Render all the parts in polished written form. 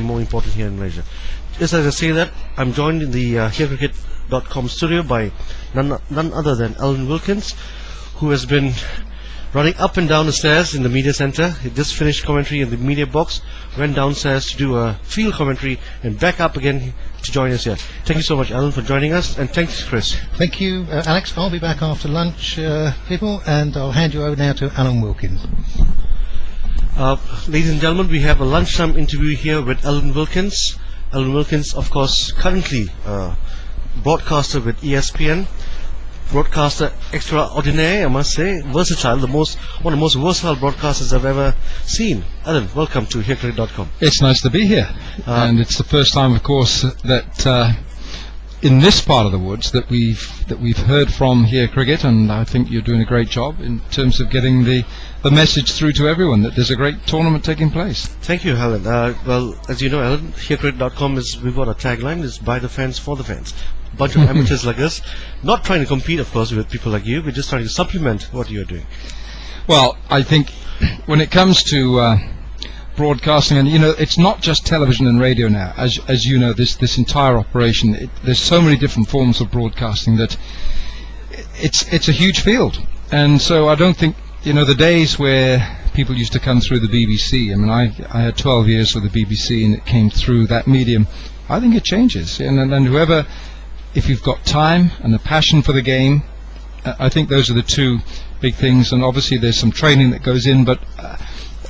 more important here in Malaysia. Just as I say that, I'm joined in the herecricket.com studio by none other than Alan Wilkins, who has been running up and down the stairs in the media center. He just finished commentary in the media box, went downstairs to do a field commentary, and back up again to join us here. Thank you so much, Alan, for joining us, and thanks, Chris. Thank you, Alex. I'll be back after lunch, people, and I'll hand you over now to Alan Wilkins. Ladies and gentlemen, we have a lunchtime interview here with Alan Wilkins. Alan Wilkins, of course, currently broadcaster with ESPN. Broadcaster extraordinaire, I must say, versatile, one of the most versatile broadcasters I've ever seen. Alan, welcome to herecricket.com. It's nice to be here, and it's the first time, of course, that in this part of the woods that we've heard from Here Cricket, and I think you're doing a great job in terms of getting the message through to everyone that there's a great tournament taking place. Thank you, Alan. Well, as you know, Alan, herecricket.com we've got a tagline: is by the fans for the fans. Bunch of amateurs like us, not trying to compete, of course, with people like you. We're just trying to supplement what you're doing. Well, I think when it comes to broadcasting, and it's not just television and radio now. As you know, this entire operation, there's so many different forms of broadcasting that it's a huge field. And so I don't think the days where people used to come through the BBC. I mean, I had 12 years with the BBC, and it came through that medium. I think it changes, and whoever. If you've got time and a passion for the game, I think those are the two big things. And obviously there's some training that goes in, but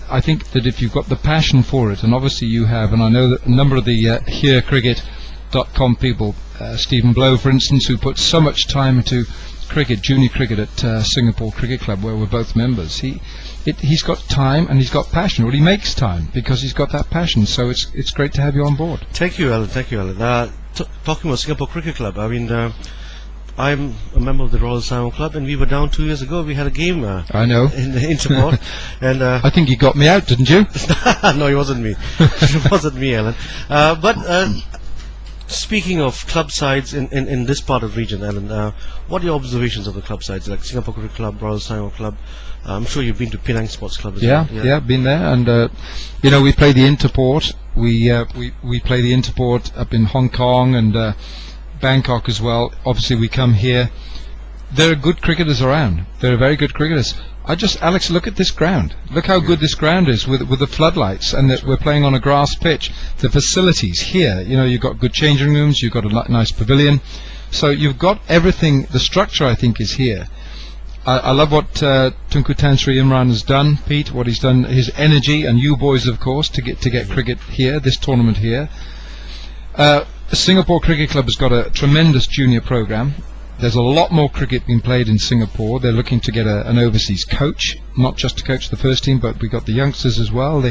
I think that if you've got the passion for it, and obviously you have, and I know that a number of the herecricket.com people, Stephen Blow, for instance, who puts so much time into cricket, junior cricket at Singapore Cricket Club, where we're both members, he's got time and he's got passion. Well, he makes time because he's got that passion. So it's great to have you on board. Thank you, Alan. Thank you, Alan. Talking about Singapore Cricket Club, I mean, I'm a member of the Royal Siam Club, and we were down 2 years ago. We had a game. I know. In support, and I think you got me out, didn't you? No, it wasn't me. It wasn't me, Alan. But speaking of club sides in this part of the region, Alan, what are your observations of the club sides, like Singapore Cricket Club, Royal Siam Club? I'm sure you've been to Penang Sports Club as well. Yeah, been there, and we play the Interport. We play the Interport up in Hong Kong and Bangkok as well. Obviously, we come here. There are good cricketers around. There are very good cricketers. Alex, look at this ground. Look how good this ground is with the floodlights, and that we're playing on a grass pitch. The facilities here, you've got good changing rooms. You've got a nice pavilion. So you've got everything. The structure, I think, is here. I love what Tunku Tan Sri Imran has done, Pete, what he's done, his energy, and you boys, of course, to get cricket here, this tournament here. Singapore Cricket Club has got a tremendous junior program. There's a lot more cricket being played in Singapore. They're looking to get an overseas coach, not just to coach the first team, but we've got the youngsters as well.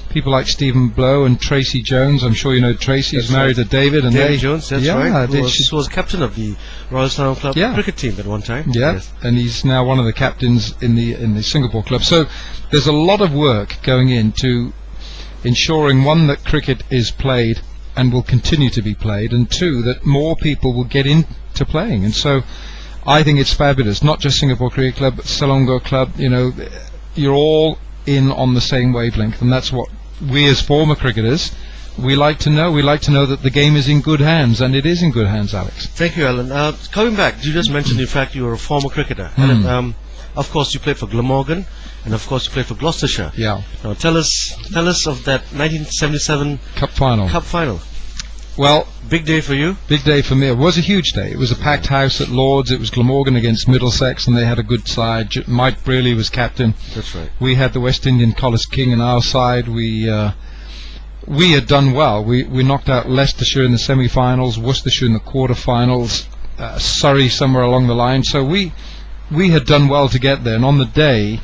People like Stephen Blow and Tracy Jones. I'm sure you know Tracy. He's married to David. And David Jones, that's right. He was captain of the Royal Siam Club cricket team at one time. Yeah, yes. And he's now one of the captains in the Singapore club. So there's a lot of work going into ensuring, one, that cricket is played and will continue to be played, and two, that more people will get into playing. And so I think it's fabulous. Not just Singapore Cricket Club, but Selangor Club. You're all in on the same wavelength, and that's what we as former cricketers we like to know. We like to know that the game is in good hands, and it is in good hands, Alex. Thank you, Alan. Coming back, you just mentioned, in fact, you were a former cricketer. Alan, of course, you played for Glamorgan, and of course, you played for Gloucestershire. Yeah. Now, tell us of that 1977 Cup final. Well, big day for you. Big day for me. It was a huge day. It was a packed house at Lord's. It was Glamorgan against Middlesex, and they had a good side. Mike Brearley was captain. That's right. We had the West Indian Collis King on our side. We had done well. We knocked out Leicestershire in the semi-finals, Worcestershire in the quarter-finals, Surrey somewhere along the line. So we had done well to get there. And on the day,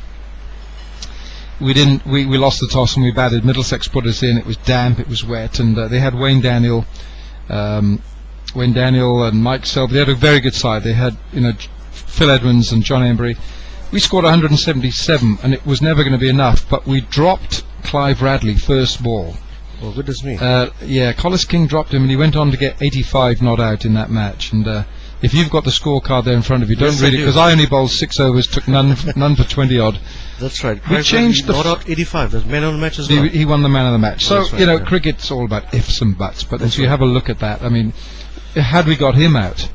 we lost the toss and we batted. Middlesex put us in. It was damp, it was wet, and they had Wayne Daniel and Mike Silva. They had a very good side. They had Phil Edmonds and John Embry. We scored 177, and it was never going to be enough. But we dropped Clive Radley first ball. Oh, goodness me. Collis King dropped him, and he went on to get 85 not out in that match. And if you've got the scorecard there in front of you, don't Yes, read I it, do. because I only bowled 6 overs, took none for 20 odd. That's right. We changed the not out 85. There's man on the match as well. He won the man of the match. So That's right, you know, yeah. cricket's all about ifs and buts. But That's if you right. have a look at that, I mean, had we got him out,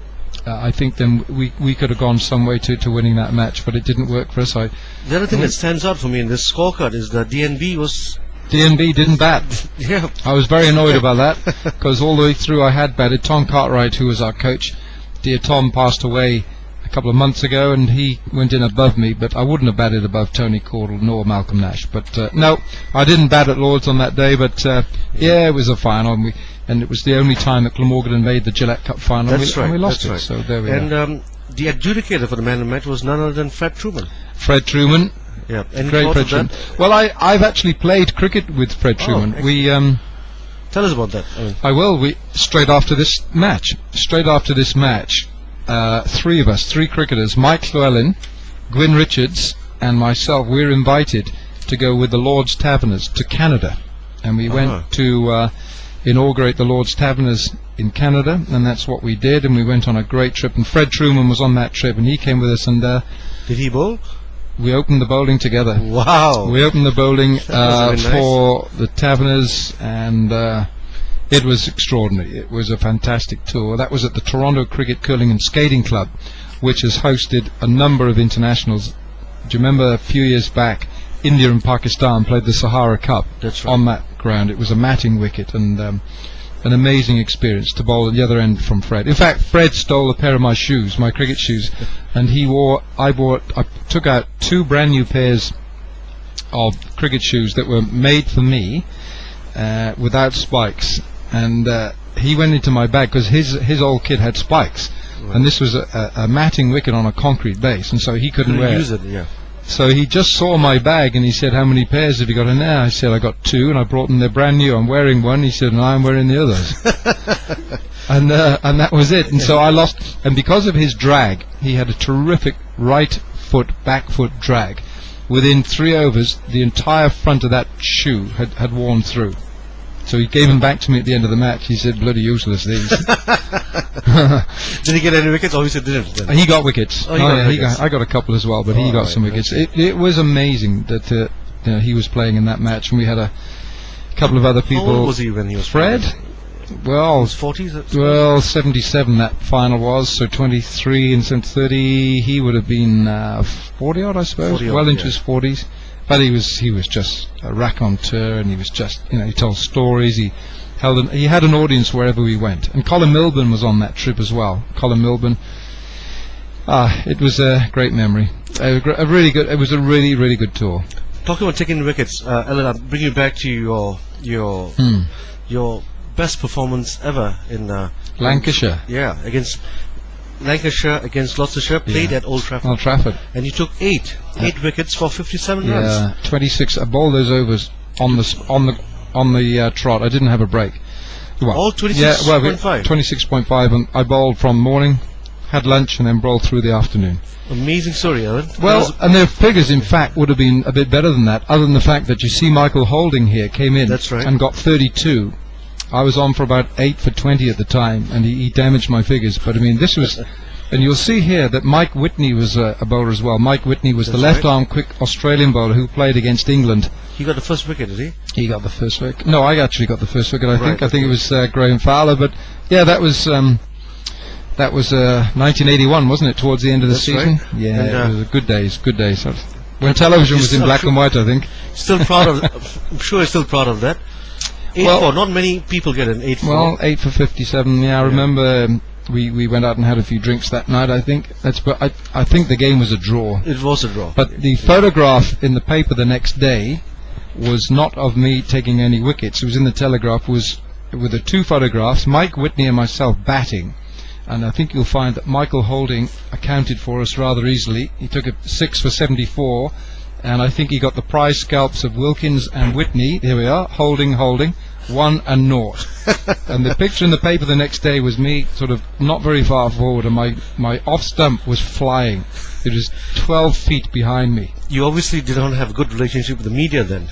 I think then we could have gone some way to winning that match. But it didn't work for us. The other thing that stands out for me in this scorecard is that DNB was. DNB didn't bat. Yeah. I was very annoyed about that, because all the way through I had batted. Tom Cartwright, who was our coach, dear Tom, passed away a couple of months ago, and he went in above me, but I wouldn't have batted above Tony Caudle nor Malcolm Nash. But no, I didn't bat at Lords on that day, but yeah, it was a final, and it was the only time that Glamorgan had made the Gillette Cup final, That's right. and we lost That's it, right. so there we are. And the adjudicator for the man of the match was none other than Fred Truman. Fred Truman, Yeah. Any great thoughts Fred of Truman. that? Well, I've actually played cricket with Fred Truman. excellent. We Tell us about that. I mean, I will. We straight after this match, three cricketers, Mike Llewellyn, Gwyn Richards, and myself, we were invited to go with the Lord's Taverners to Canada, and we went to inaugurate the Lord's Taverners in Canada, and that's what we did. And we went on a great trip. And Fred Truman was on that trip, and he came with us, and did he bowl? we opened the bowling together. Wow. We opened the bowling That must have been for the Taverners, and it was extraordinary. It was a fantastic tour. That was at the Toronto Cricket, Curling and Skating Club, which has hosted a number of internationals. Do you remember a few years back, India and Pakistan played the Sahara Cup That's right. on that ground? It was a matting wicket, and an amazing experience to bowl at the other end from Fred. In fact, Fred stole a pair of my shoes, my cricket shoes, and I took out 2 brand new pairs of cricket shoes that were made for me without spikes, and he went into my bag because his old kit had spikes, and this was a matting wicket on a concrete base, and so he couldn't wear use it. Yeah. So he just saw my bag and he said, "How many pairs have you got in there?" I said, "I got 2, and I brought them. They're brand new. I'm wearing one." He said, "And I'm wearing the others." and that was it. And so I lost. And because of his drag, he had a terrific back foot drag. Within 3 overs, the entire front of that shoe had worn through. So he gave them back to me at the end of the match. He said, "Bloody useless these." Did he get any wickets? Obviously didn't. Then. He got wickets. Oh, he got wickets. I got a couple as well, but he Oh, got right, some wickets. okay. It was amazing that he was playing in that match, and we had a couple of other people. How old was he when he was Fred? playing? Well, His 40s? well, 77 that final was, so 23 and some 30. He would have been 40 odd, I suppose, 40 odd, well into yeah. his 40s. But he was just a raconteur, and he was just, he told stories. He had an audience wherever we went. And Colin Milburn was on that trip as well. Colin Milburn. It was a great memory. A really good. It was a really, really good tour. Talking about taking wickets, Ellen, I'll bring you back to your best performance ever in Lancashire. Yeah, against Lancashire, against Gloucestershire, played Yeah. at Old Trafford. Old Trafford. And you took 8 wickets for 57 runs. Yeah, 26. I bowled those overs on the trot. I didn't have a break. Well, All 26.5. 26.5, and I bowled from morning, had lunch, and then bowled through the afternoon. Amazing story, Ellen. Well, and their figures, in fact, would have been a bit better than that, other than the fact that you see Michael Holding here came in That's right. and got 32. I was on for about 8 for 20 at the time, and he damaged my figures. But I mean, this was, and you'll see here that Mike Whitney was a bowler as well. Mike Whitney was the That's left-arm quick Australian bowler who played against England. he got the first wicket, did he? He got the first wicket. No, I actually got the first wicket. I Right, think it was Graham Fowler. But yeah, that was 1981, wasn't it? Towards the end of the That's season. right. Yeah, And, it was a good days. Good days. When television was in black and white, I think. Still proud of. I'm sure he's still proud of that. 8-4. Not many people get an 8-4. Well, 8 for 57. Yeah, I remember we went out and had a few drinks that night. I think I think the game was a draw. It was a draw. But the photograph in the paper the next day was not of me taking any wickets. It was in the Telegraph. Was with the 2 photographs, Mike Whitney and myself batting. And I think you'll find that Michael Holding accounted for us rather easily. He took a 6 for 74, and I think he got the prize scalps of Wilkins and Whitney. Here we are, Holding. 1-0. And the picture in the paper the next day was me sort of not very far forward, and my off stump was flying. It was 12 feet behind me. You obviously did not have a good relationship with the media then.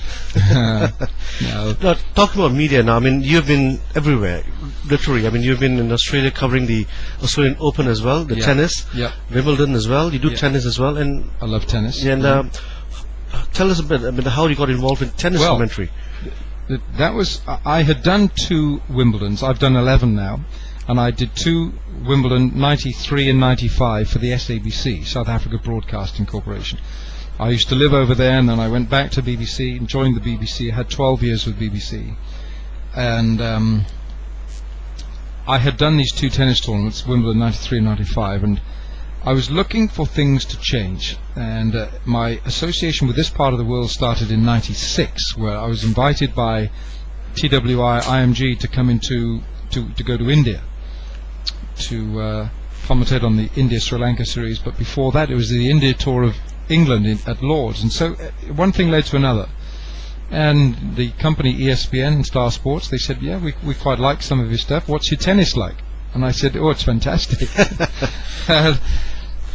No. Now, talking about media now, I mean, you've been everywhere, literally. I mean, you've been in Australia covering the Australian Open as well, the tennis, Wimbledon as well. You do tennis as well, and I love tennis. And tell us a bit. I mean, how you got involved in tennis commentary. That was, I had done 2 Wimbledons. I've done 11 now, and I did 2 Wimbledon, 93 and 95 for the SABC, South Africa Broadcasting Corporation. I used to live over there, and then I went back to BBC and joined the BBC. I had 12 years with BBC, and I had done these 2 tennis tournaments, Wimbledon 93 and 95, and I was looking for things to change, and my association with this part of the world started in 96, where I was invited by TWI IMG to come into to go to India to commentate on the India-Sri Lanka series. But before that, it was the India tour of England at Lord's, and so one thing led to another. And the company ESPN and Star Sports, they said, yeah, we quite like some of your stuff. What's your tennis like? And I said, oh, it's fantastic.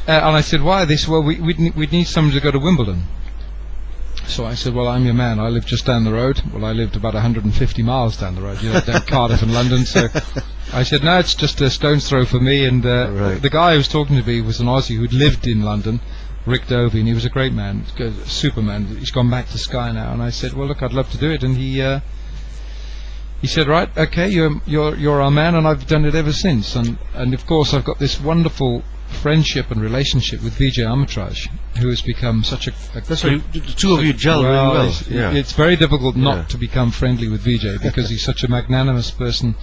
And I said, why? They said, well, we'd need someone to go to Wimbledon. So I said, well, I'm your man. I live just down the road. Well, I lived about 150 miles down the road, down Cardiff and London. So I said, no, it's just a stone's throw for me. And the guy who was talking to me was an Aussie who'd lived in London, Rick Dovey, and he was a great man, Superman. He's gone back to Sky now. And I said, well, look, I'd love to do it. And he said, right, okay, you're our man, and I've done it ever since. And of course, I've got this wonderful friendship and relationship with Vijay Amritraj, who has become such a that's why the 2 of you gel really well. It's very difficult not to become friendly with Vijay, because he's such a magnanimous person.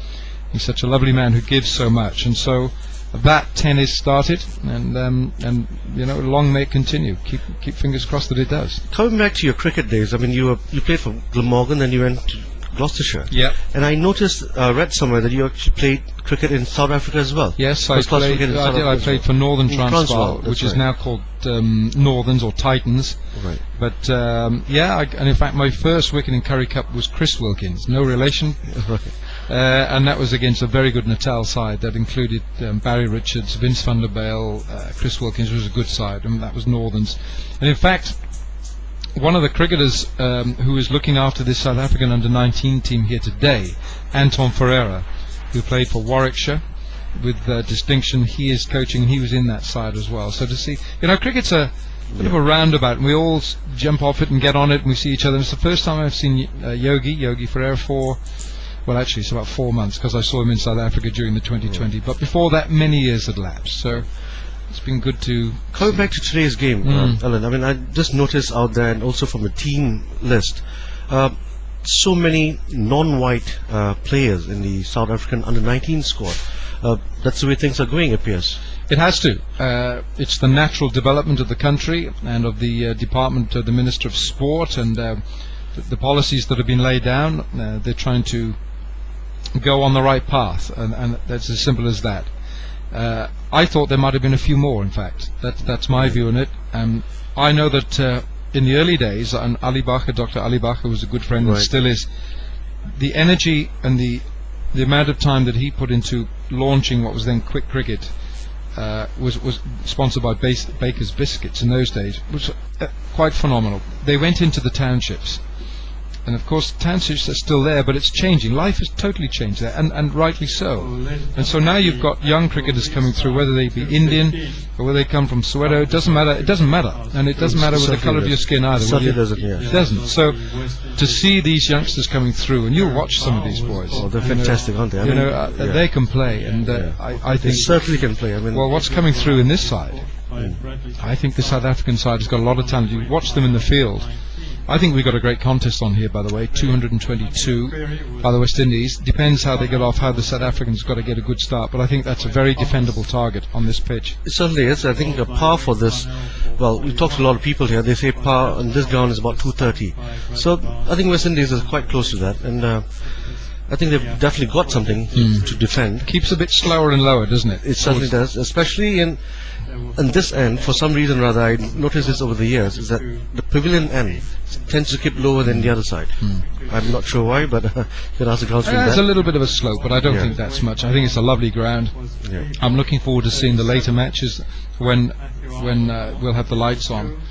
He's such a lovely man who gives so much, and so that tennis started, and long may it continue. Keep fingers crossed that it does. Coming back to your cricket days, I mean, you played for Glamorgan, then you went to Gloucestershire. Yeah. And I noticed, read somewhere that you actually played cricket in South Africa as well. Yes, I played for Northern Transvaal, which is now called Northerns or Titans. Right. But and in fact, my first wicket in Currie Cup was Chris Wilkins, no relation. Right. And that was against a very good Natal side that included Barry Richards, Vince van der Bijl, Chris Wilkins was a good side, and that was Northerns. And in fact, one of the cricketers who is looking after this South African under-19 team here today, Anton Ferreira, who played for Warwickshire with distinction, he is coaching, and he was in that side as well. So to see, cricket's a bit of a roundabout, and we all jump off it and get on it, and we see each other. And it's the first time I've seen Yogi Ferreira it's about 4 months, because I saw him in South Africa during the 2020. But before that, many years had lapsed. So it's been good to... Coming back to today's game, Alan, I mean, I just noticed out there, and also from the team list, so many non-white players in the South African under-19 squad. That's the way things are going, it appears. It has to. It's the natural development of the country and of the department of the Minister of Sport, and the policies that have been laid down. They're trying to go on the right path, and that's as simple as that. I thought there might have been a few more, in fact. That's my view on it. I know that in the early days, and Dr. Ali Bacher was a good friend and still is, the energy and the amount of time that he put into launching what was then Quick Cricket was sponsored by Baker's Biscuits in those days, was quite phenomenal. They went into the townships, and of course townships are still there, but it's changing. Life has totally changed there, and rightly so. And so now you've got young cricketers coming through, whether they be Indian or whether they come from Soweto. It doesn't matter, and it doesn't matter with the colour of your skin either. It doesn't. So to see these youngsters coming through, and you watch some of these boys. Oh, they're fantastic, aren't they? They can play, and I think they certainly can play. I mean, well, what's coming through in this side? I think the South African side has got a lot of talent. You watch them in the field. I think we've got a great contest on here, by the way, 222 by the West Indies. Depends how they get off, how the South Africans got to get a good start, but I think that's a very defendable target on this pitch. It certainly is. I think a par for this, well, we talked to a lot of people here, they say par on this ground is about 230. So I think West Indies is quite close to that, and I think they've definitely got something to defend. Keeps a bit slower and lower, doesn't it? It certainly does, especially in this end. For some reason or other, I noticed this over the years, is that the pavilion end tends to keep lower than the other side. I'm not sure why, but you can ask the groundsman There's that. a little bit of a slope, but I don't think that's much. I think it's a lovely ground. Yeah. I'm looking forward to seeing the later matches when we'll have the lights on.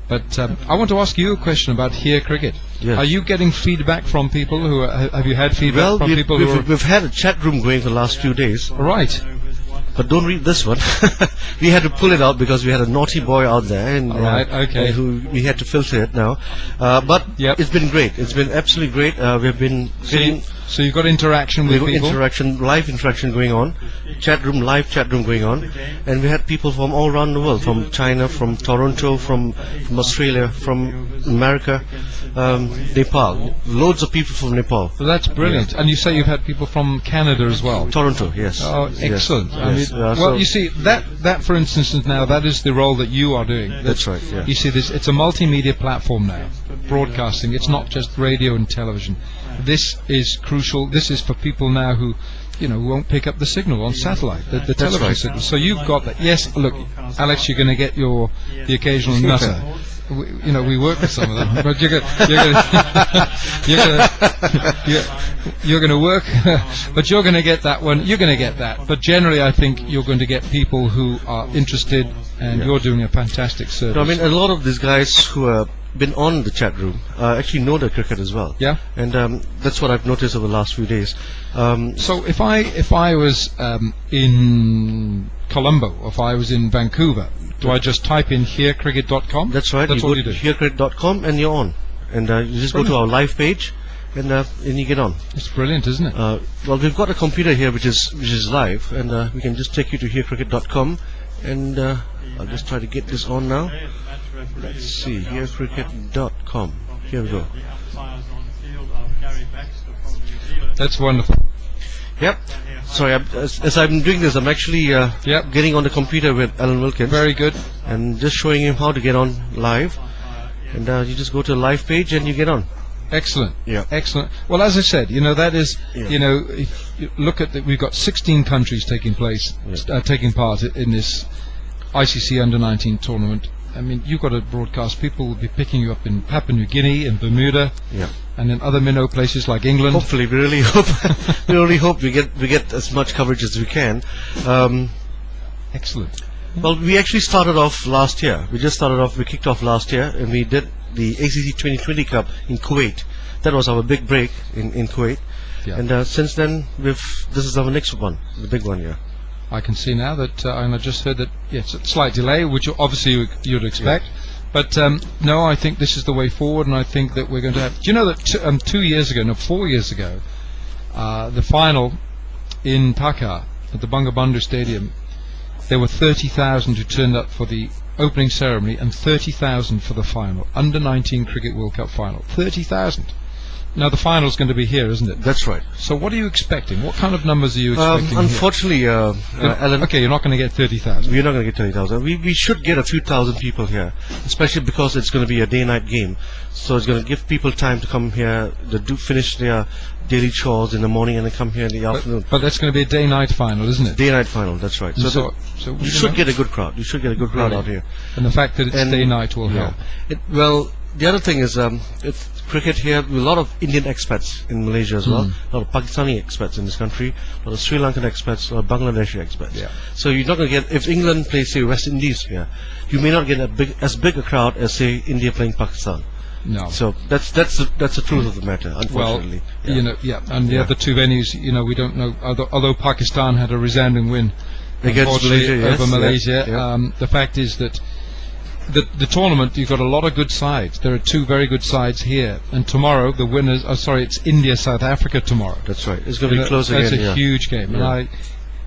But I want to ask you a question about here cricket. Yes. Are you getting feedback from people who have you had feedback from people who are we've had a chat room going for the last few days, right? but don't read this one. We had to pull it out because we had a naughty boy out there, and Right, okay. who we had to filter it now. But Yep. it's been great. It's been absolutely great. We've been getting So you've got interaction with people. live interaction going on, live chat room going on, and we had people from all around the world, from China, from Toronto, from Australia, from America, Nepal. Loads of people from Nepal. So that's brilliant. And you say you've had people from Canada as well. Toronto, yes. Oh, Yes, excellent. I mean, yes. well, So- you see, that for instance now, that is the role that you are doing. That's right, yeah. You see, it's a multimedia platform now, broadcasting. It's not just radio and television. This is crucial. This is for people now who, who won't pick up the signal on satellite, the television right. signal. So you've got that. Yes, look, Alex, you're going to get the occasional nutter. We work with some of them, but you're going to work, but you're going to get that one. You're going to get that. But generally, I think you're going to get people who are interested, and you're doing a fantastic service. No, I mean, a lot of these guys who have been on the chat room actually know the cricket as well. Yeah. And that's what I've noticed over the last few days. So if I was in Colombo, or if I was in Vancouver, do I just type in herecricket.com? That's right. That's you all go you do. to herecricket.com and you're on. And you just go to our live page, and you get on. It's brilliant, isn't it? Well, we've got a computer here which is live, and we can just take you to herecricket.com, and I'll just try to get this on now. Let's see, herecricket.com. Here we go. That's wonderful. Yep. Sorry, as I'm doing this, I'm actually getting on the computer with Alan Wilkins. Very good. And just showing him how to get on live. And you just go to the live page and you get on. Excellent. Yeah. Excellent. Well, as I said, that is, Yeah. if you look at we've got 16 countries taking part in this ICC Under-19 tournament. I mean, you've got to broadcast. People will be picking you up in Papua New Guinea and Bermuda, and in other minnow places like England. Hopefully, we really hope we get as much coverage as we can. Excellent. Well, we actually started off last year. We kicked off last year, and we did the ACC 2020 Cup in Kuwait. That was our big break in Kuwait. Yeah. And since then, this is our next one, the big one, yeah. I can see now that, and I just heard that, yes, a slight delay, which obviously you'd expect. But no, I think this is the way forward, and I think that we're going to have. Do you know that 4 years ago, the final in Dhaka at the Bangabandhu Stadium, there were 30,000 who turned up for the opening ceremony and 30,000 for the final. Under-19 Cricket World Cup final. 30,000. Now the final's going to be here, isn't it? That's right. So what are you expecting? What kind of numbers are you expecting? Unfortunately, Alan, okay, you're not going to get 30,000. we're not going to get 30,000. We should get a few thousand people here, especially because it's going to be a day-night game. So it's going to give people time to come here, finish their daily chores in the morning, and then come here in the afternoon. But that's going to be a day-night final, isn't it? Day-night final. That's right. So you should get a good crowd. You should get a good crowd out here. And the fact that it's day-night will help. Well, the other thing is, it's cricket here. A lot of Indian expats in Malaysia as well. A lot of Pakistani expats in this country. A lot of Sri Lankan expats. A lot of Bangladeshi expats. Yeah. So you're not going to get, if England plays, say, West Indies here, you may not get as big a crowd as, say, India playing Pakistan. No. So that's the truth of the matter, unfortunately. Well, and the other two venues, we don't know. Although Pakistan had a resounding win Against Malaysia, over Malaysia, yeah. the fact is that the tournament, you've got a lot of good sides. There are two very good sides here, and tomorrow the winners. It's India South Africa tomorrow. That's right. It's going to be close again. That's a huge game. Yeah. And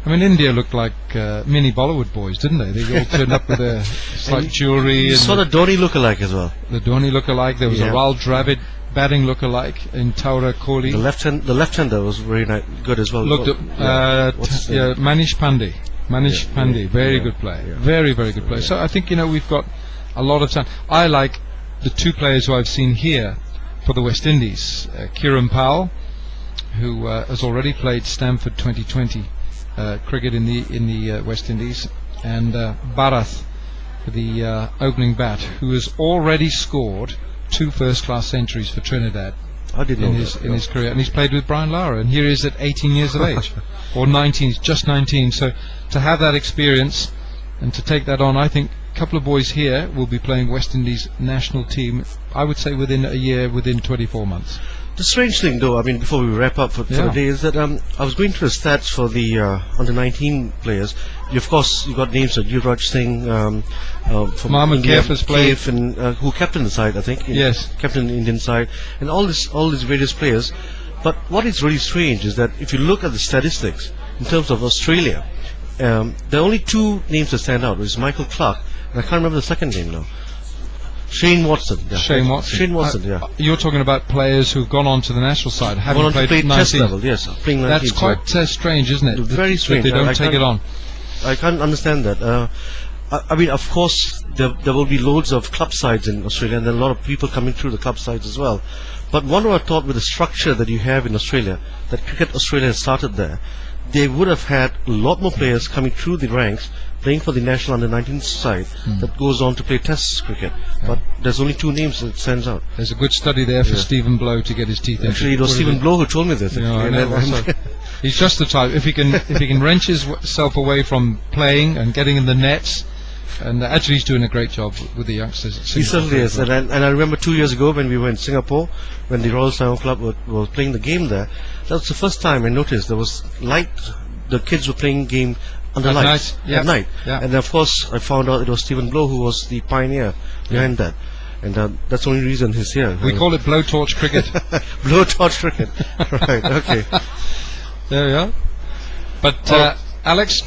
I mean, India looked like mini Bollywood boys, didn't they? They all turned up with their slight jewellery. You saw the Dhoni look-alike as well. The Dhoni look-alike. There was a Rahul Dravid batting look-alike in Taura Kohli. The left-hander was very good as well. Looked at Manish Pandey. Manish Pandey, very good player. Yeah. Very, very good player. So I think, we've got a lot of time. I like the two players who I've seen here for the West Indies. Kieran Powell, who has already played Stamford 2020 cricket in the West Indies, and Bharat, the opening bat, who has already scored 2 first-class centuries for Trinidad in his career, and he's played with Brian Lara, and here he is at 18 years of age, or 19, just 19. So to have that experience and to take that on, I think a couple of boys here will be playing West Indies national team, I would say within a year, within 24 months. The strange thing, though, I mean, before we wrap up for the day, is that I was going through the stats for the under-19 players. Of course, you got names like Yuvraj Singh from Mohammad India, Kaif has played, and who captained the side, I think. Yes, captained the Indian side, and all these various players. But what is really strange is that if you look at the statistics in terms of Australia, there are only 2 names that stand out. It's Michael Clarke, and I can't remember the second name now. Shane Watson. Yeah. Shane Watson. Yeah. You're talking about players who've gone on to the national side, having played test level. Yes, playing 19. That's quite strange, isn't it? Very strange. That they don't take it on. I can't understand that. I mean, of course, there will be loads of club sides in Australia, and there are a lot of people coming through the club sides as well. But one would have thought, with the structure that you have in Australia, that Cricket Australia has started there, they would have had a lot more players coming through the ranks, playing for the national under-19 side that goes on to play Test cricket. But there's only 2 names that stands out. There's a good study there for Stephen Blow to get his teeth into. Actually, it was Stephen Blow who told me this. I know, he's just the type. If he can wrench himself away from playing and getting in the nets, and actually he's doing a great job with the youngsters. He certainly is. And I remember 2 years ago when we were in Singapore, when the Royal Selangor Club was playing the game there, that was the first time I noticed there was light. The kids were playing game under lights at night. Yeah. And of course I found out it was Stephen Blow who was the pioneer behind that. And that's the only reason he's here. We call it blowtorch cricket. Blowtorch cricket. Right, okay. There we are. But Alex,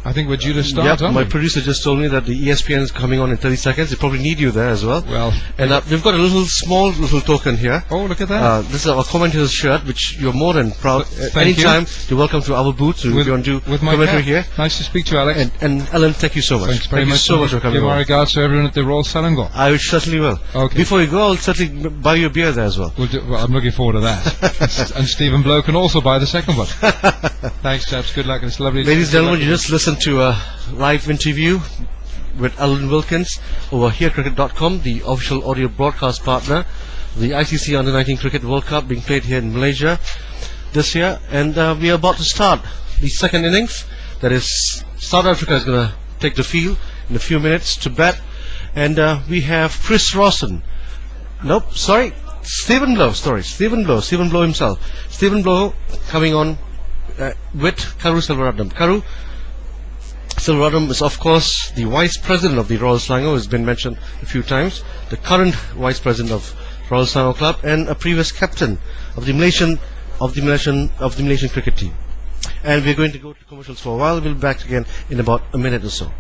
I think we're due to start. My producer just told me that the ESPN is coming on in 30 seconds. They probably need you there as well. Well, and we've got a small little token here. Oh, look at that! This is our commentator's shirt, which you're more than proud. Thank Anytime you're welcome to our booth. We're going to do with my commentary here. Nice to speak to you, Alex. And Alan, thank you so much. Thanks very much. Thank you so much for coming. Give my regards to everyone at the Royal Selangor. I certainly will. Okay. Before you go, I'll certainly buy you a beer there as well. Well, I'm looking forward to that. And Stephen Blow can also buy the second one. Thanks, chaps. Good luck. It's lovely. Ladies and gentlemen, you just listened to a live interview with Alan Wilkins over HereCricket.com, the official audio broadcast partner of the ICC Under-19 Cricket World Cup being played here in Malaysia this year. And we are about to start the second innings. That is, South Africa is going to take the field in a few minutes to bat. And we have Chris Rawson. Nope, sorry. Stephen Blow himself. Stephen Blow coming on with Karu Silvaratnam. Karu Silvaratnam is, of course, the Vice President of the Royal Selangor, has been mentioned a few times, the current Vice President of Royal Selangor Club, and a previous captain of the Malaysian cricket team. And we're going to go to commercials for a while. We'll be back again in about a minute or so.